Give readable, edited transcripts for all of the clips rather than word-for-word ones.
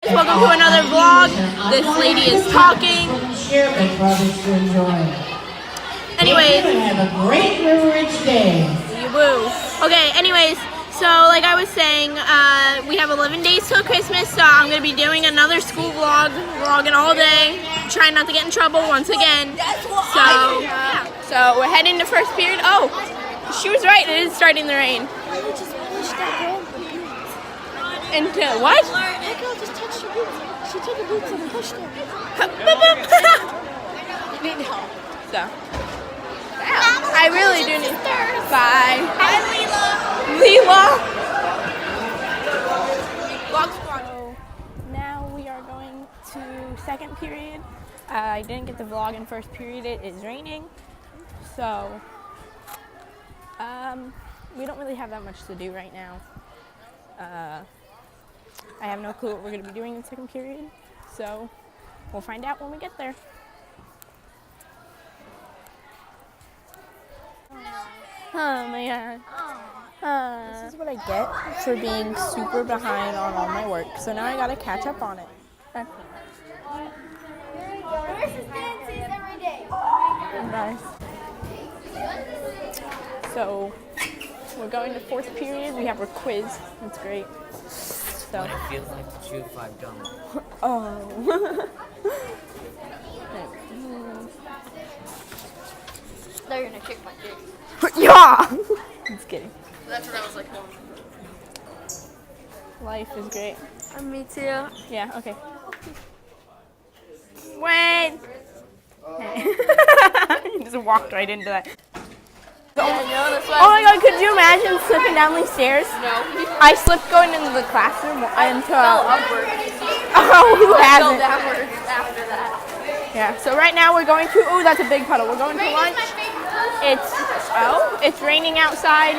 Welcome to another vlog. This lady is talking. Anyways, have a great River Ridge day. Woo. Okay, anyways, so like I was saying, we have 11 days till Christmas, so I'm going to be doing another school vlog, vlogging all day, trying not to get in trouble once again. So, yeah. So we're heading to first period. Oh, she was right, it is starting to rain. And what? That girl just touched your boots. She took her boots and pushed them. Need help. So, I really do need. Bye. Hi, Leela. So now we are going to second period. I didn't get the vlog in first period. It is raining, so we don't really have that much to do right now. I have no clue what we're going to be doing in second period, so we'll find out when we get there. Oh my god. This is what I get for being super behind on all my work, so now I gotta catch up on it. Nice. So we're going to fourth period. We have our quiz. That's great. So. What it feels like to chew 5 gum. Oh. They're gonna kick my dick. Yeah. Just kidding. That's what I was like. Life is great. Me too. Yeah. Okay. Wait. Hey. You just walked right into that. Oh my god, could you imagine slipping down these stairs? No. I slipped going into the classroom and Fell upward. oh, who Fell hasn't? downwards after that. Yeah, so right now we're going to, oh, that's a big puddle. We're going to lunch. It's raining outside,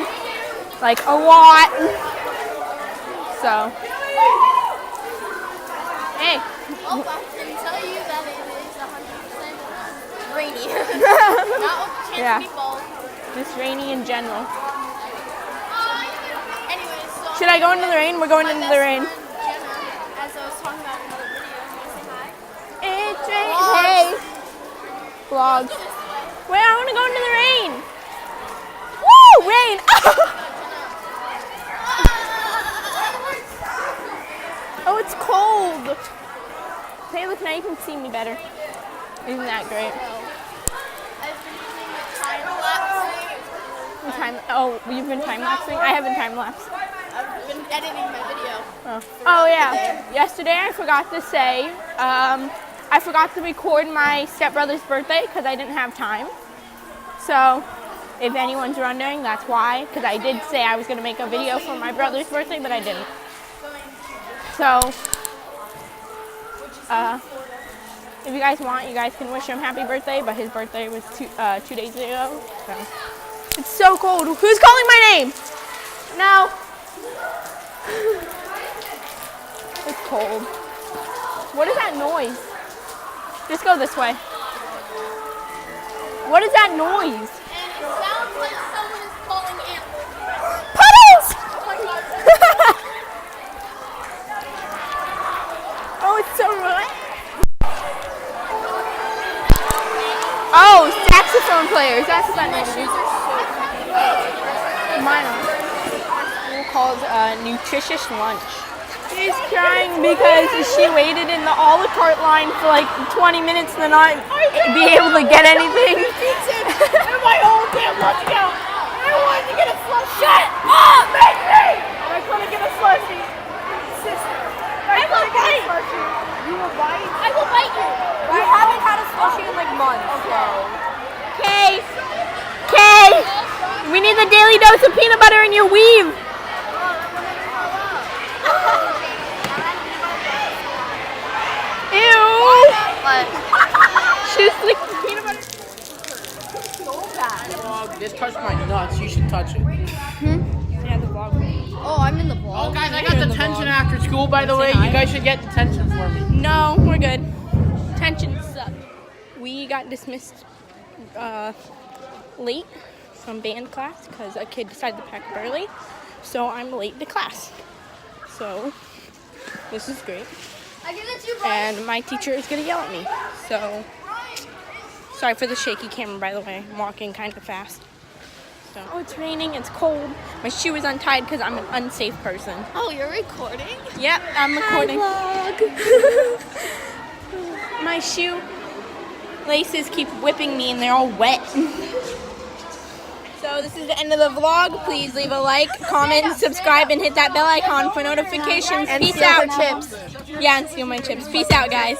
like a lot. So, hey. Oh, I can tell you that it is 100% rainy. Not with a chance Yeah. of meatballs. Just rainy in general. Anyways, so Should I go into the rain? We're going into the rain. Jenna, as I was talking about in another video, you wanna say hi? It's raining. Hey. Vlogs. Wait, I want to go into the rain. Woo, rain. Oh, it's cold. Hey, look, now you can see me better. Isn't that great? I've been using time-lapsing. Oh, you've been time-lapsing? I haven't time-lapsed. I've been editing my video. Oh yeah. Yesterday I forgot to say, I forgot to record my stepbrother's birthday because I didn't have time. So, if anyone's wondering, that's why. Because I did say I was going to make a video for my brother's birthday, but I didn't. So, if you guys want, you guys can wish him happy birthday, but his birthday was 2 days ago. So. It's so cold. Who's calling my name? No. It's cold. What is that noise? Just go this way. What is that noise? And it sounds like someone is calling in. Puddles! Oh my god. Oh, it's so right. Oh, saxophone players. That's what that noise is. Mine are. We'll call it a nutritious lunch. She's crying because she waited in the a la carte line for like 20 minutes to not be able to get anything. And my whole damn lunch count. I wanted to get a slushie. Shut up, make me! And I couldn't get a slushie. Sister. I will bite. You will bite? I will bite you. We haven't had a slushie in like months. Okay. Kay, we need the daily dose of peanut butter in your weave. Ew. What? She's like peanut butter. Dog, this touched my nuts. You should touch it. Yeah, the vlog. Oh, I'm in the vlog. Oh, guys, I got detention after school, by the way. You guys should get detention for me. No, we're good. Tension sucked. We got dismissed late from band class because a kid decided to pack up early. So I'm late to class. So this is great. I give it to you, Brian. and my teacher is gonna yell at me. So, sorry for the shaky camera, by the way. I'm walking kind of fast. So, oh, it's raining. It's cold. My shoe is untied because I'm an unsafe person. Oh, you're recording? Yep, I'm recording. My shoe laces keep whipping me and they're all wet. So this is the end of the vlog. Please leave a like, comment, subscribe, and hit that bell icon for notifications. And Peace steal out. her chips. Yeah, and steal my chips. Peace out, guys.